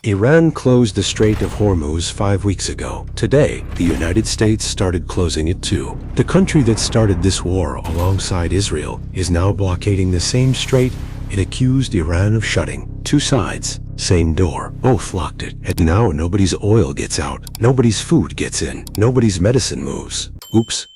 Iran closed the Strait of Hormuz 5 weeks ago. Today, the United States started closing it too. The country that started this war alongside Israel is now blockading the same strait it accused Iran of shutting. Two sides, same door, both locked it. And now nobody's oil gets out, nobody's food gets in, nobody's medicine moves. Oops.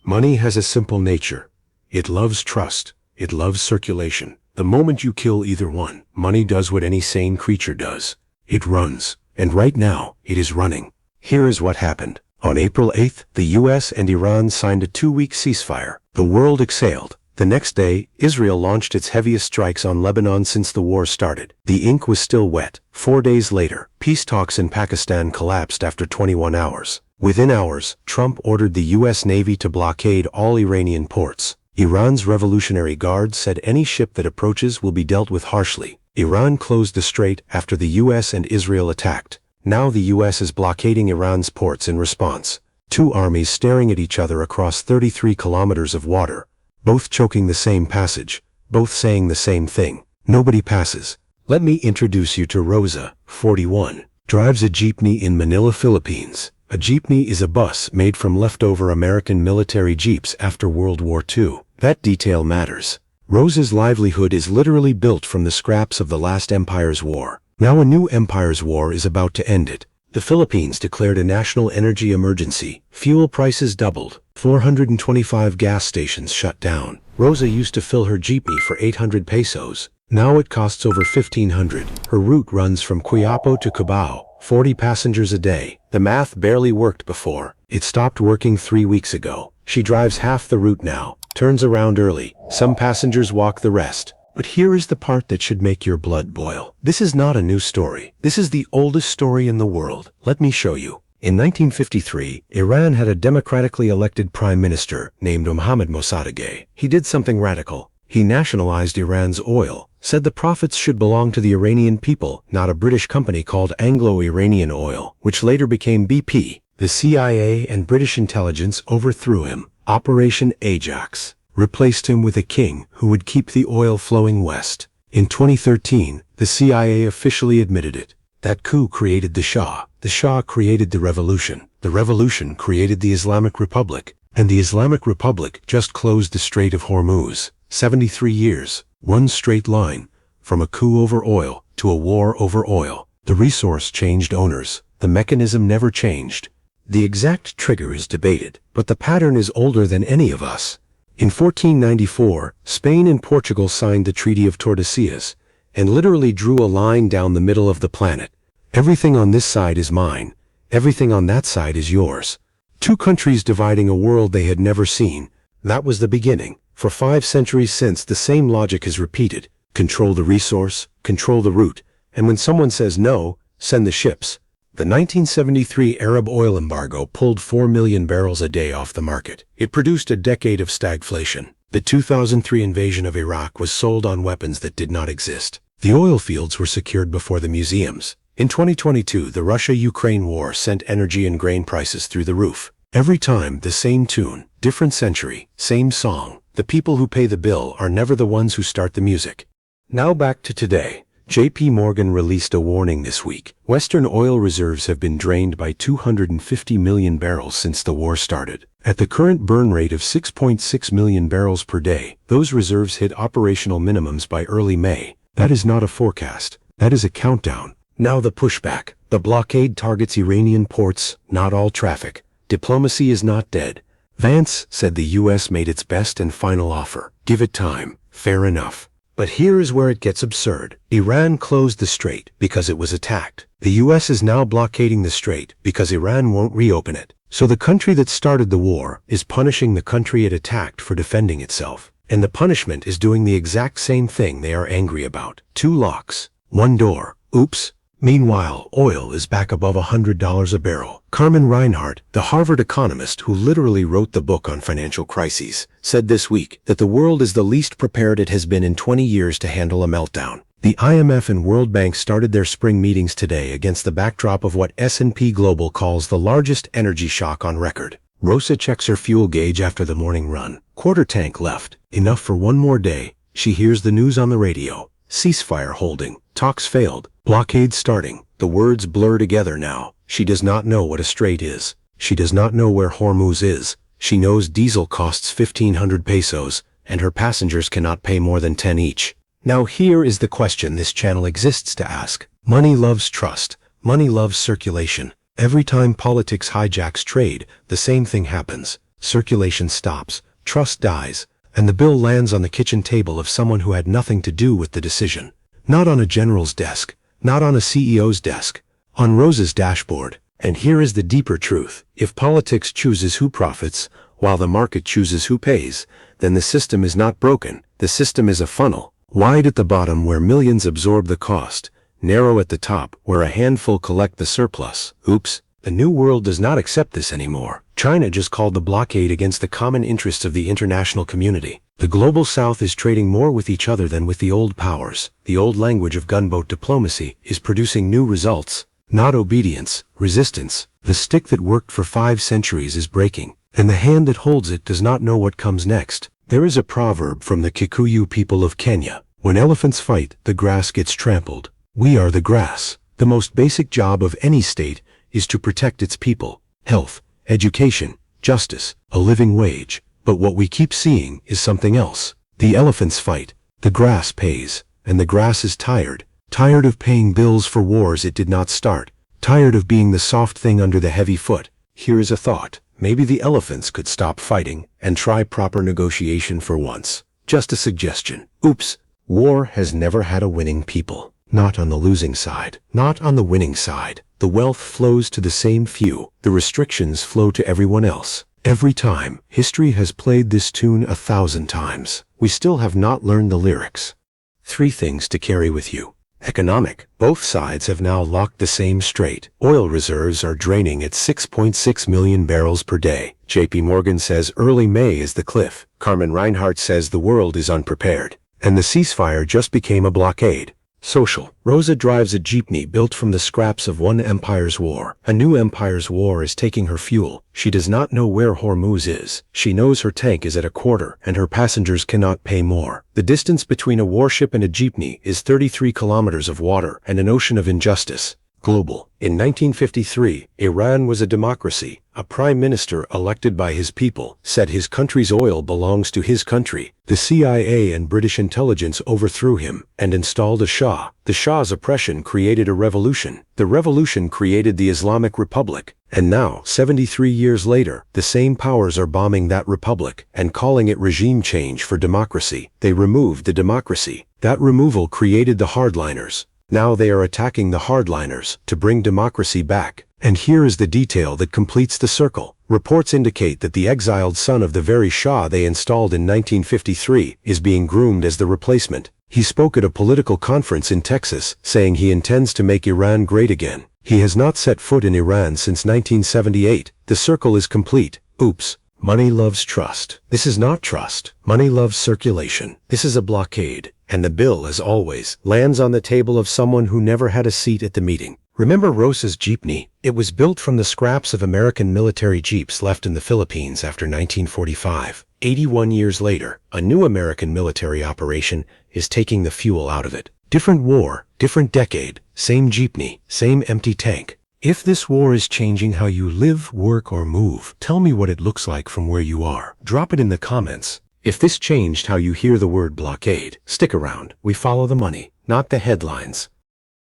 Money has a simple nature. It loves trust. It loves circulation. The moment you kill either one, money does what any sane creature does. It runs. And right now, it is running. Here is what happened. On April 8th, the US and Iran signed a 2-week ceasefire. The world exhaled. The next day, Israel launched its heaviest strikes on Lebanon since the war started. The ink was still wet. 4 days later, peace talks in Pakistan collapsed after 21 hours. Within hours, Trump ordered the US Navy to blockade all Iranian ports. Iran's Revolutionary Guard said any ship that approaches will be dealt with harshly. Iran closed the strait after the US and Israel attacked. Now the US is blockading Iran's ports in response. Two armies staring at each other across 33 kilometers of water, both choking the same passage, both saying the same thing. Nobody passes. Let me introduce you to Rosa, 41, drives a jeepney in Manila, Philippines. A jeepney is a bus made from leftover American military jeeps after World War II. That detail matters. Rosa's livelihood is literally built from the scraps of the last empire's war. Now a new empire's war is about to end it. The Philippines declared a national energy emergency. Fuel prices doubled. 425 gas stations shut down. Rosa used to fill her jeepney for 800 pesos. Now it costs over 1,500. Her route runs from Quiapo to Cubao, 40 passengers a day. The math barely worked before. It stopped working 3 weeks ago. She drives half the route now, turns around early. Some passengers walk the rest. But here is the part that should make your blood boil. This is not a new story. This is the oldest story in the world. Let me show you. In 1953, Iran had a democratically elected prime minister named Mossadegh. He did something radical. He nationalized Iran's oil, said the profits should belong to the Iranian people, not a British company called Anglo-Iranian Oil, which later became BP. The CIA and British intelligence overthrew him. Operation Ajax replaced him with a king who would keep the oil flowing west. In 2013, the CIA officially admitted it. That coup created the Shah. The Shah created the revolution. The revolution created the Islamic Republic. And the Islamic Republic just closed the Strait of Hormuz. 73 years, one straight line, from a coup over oil to a war over oil. The resource changed owners. The mechanism never changed. The exact trigger is debated, but the pattern is older than any of us. In 1494, Spain and Portugal signed the Treaty of Tordesillas, and literally drew a line down the middle of the planet. Everything on this side is mine. Everything on that side is yours. Two countries dividing a world they had never seen. That was the beginning. For 5 centuries since, the same logic is repeated. Control the resource, control the route, and when someone says no, send the ships. The 1973 Arab oil embargo pulled 4 million barrels a day off the market. It produced a decade of stagflation. The 2003 invasion of Iraq was sold on weapons that did not exist. The oil fields were secured before the museums. In 2022, the Russia-Ukraine war sent energy and grain prices through the roof. Every time, the same tune, different century, same song. The people who pay the bill are never the ones who start the music. Now back to today. JPMorgan released a warning this week. Western oil reserves have been drained by 250 million barrels since the war started. At the current burn rate of 6.6 million barrels per day, those reserves hit operational minimums by early May. That is not a forecast. That is a countdown. Now the pushback. The blockade targets Iranian ports, not all traffic. Diplomacy is not dead. Vance said the U.S. made its best and final offer. Give it time. Fair enough. But here is where it gets absurd. Iran closed the strait because it was attacked. The U.S. is now blockading the strait because Iran won't reopen it. So the country that started the war is punishing the country it attacked for defending itself. And the punishment is doing the exact same thing they are angry about. 2 locks, 1 door. Oops. Meanwhile, oil is back above $100 a barrel. Carmen Reinhart, the Harvard economist who literally wrote the book on financial crises, said this week that the world is the least prepared it has been in 20 years to handle a meltdown. The IMF and World Bank started their spring meetings today against the backdrop of what S&P Global calls the largest energy shock on record. Rosa checks her fuel gauge after the morning run. Quarter tank left. Enough for one more day. She hears the news on the radio. Ceasefire holding. Talks failed. Blockade starting. The words blur together now. She does not know what a strait is. She does not know where Hormuz is. She knows diesel costs 1,500 pesos, and her passengers cannot pay more than 10 each. Now here is the question this channel exists to ask. Money loves trust. Money loves circulation. Every time politics hijacks trade, the same thing happens. Circulation stops, trust dies, and the bill lands on the kitchen table of someone who had nothing to do with the decision. Not on a general's desk, not on a CEO's desk, on Rosa's dashboard. And here is the deeper truth. If politics chooses who profits, while the market chooses who pays, then the system is not broken. The system is a funnel, wide at the bottom where millions absorb the cost, narrow at the top where a handful collect the surplus. Oops, the new world does not accept this anymore. China just called the blockade against the common interests of the international community. The global south is trading more with each other than with the old powers. The old language of gunboat diplomacy is producing new results. Not obedience, resistance. The stick that worked for 5 centuries is breaking, and the hand that holds it does not know what comes next. There is a proverb from the Kikuyu people of Kenya. When elephants fight, the grass gets trampled. We are the grass. The most basic job of any state is to protect its people. Health, education, justice, a living wage. But what we keep seeing is something else. The elephants fight, the grass pays, and the grass is tired. Tired of paying bills for wars it did not start. Tired of being the soft thing under the heavy foot. Here is a thought. Maybe the elephants could stop fighting and try proper negotiation for once. Just a suggestion. Oops. War has never had a winning people. Not on the losing side. Not on the winning side. The wealth flows to the same few. The restrictions flow to everyone else. Every time. History has played this tune 1,000 times. We still have not learned the lyrics. 3 things to carry with you. Economic. Both sides have now locked the same strait. Oil reserves are draining at 6.6 million barrels per day. JPMorgan says early May is the cliff. Carmen Reinhardt says the world is unprepared. And the ceasefire just became a blockade. Social. Rosa drives a jeepney built from the scraps of one empire's war. A new empire's war is taking her fuel. She does not know where Hormuz is. She knows her tank is at a quarter, and her passengers cannot pay more. The distance between a warship and a jeepney is 33 kilometers of water and an ocean of injustice. Global. In 1953, Iran was a democracy. A prime minister elected by his people said his country's oil belongs to his country. The CIA and British intelligence overthrew him and installed a Shah. The Shah's oppression created a revolution. The revolution created the Islamic Republic. And now, 73 years later, the same powers are bombing that republic and calling it regime change for democracy. They removed the democracy. That removal created the hardliners. Now they are attacking the hardliners to bring democracy back. And here is the detail that completes the circle. Reports indicate that the exiled son of the very Shah they installed in 1953 is being groomed as the replacement. He spoke at a political conference in Texas, saying he intends to make Iran great again. He has not set foot in Iran since 1978. The circle is complete. Oops. Money loves trust. This is not trust. Money loves circulation. This is a blockade. And the bill, as always, lands on the table of someone who never had a seat at the meeting. Remember Rosa's Jeepney? It was built from the scraps of American military jeeps left in the Philippines after 1945. 81 years later, a new American military operation is taking the fuel out of it. Different war, different decade, same jeepney, same empty tank. If this war is changing how you live, work, or move, tell me what it looks like from where you are. Drop it in the comments. If this changed how you hear the word blockade, stick around. We follow the money, not the headlines.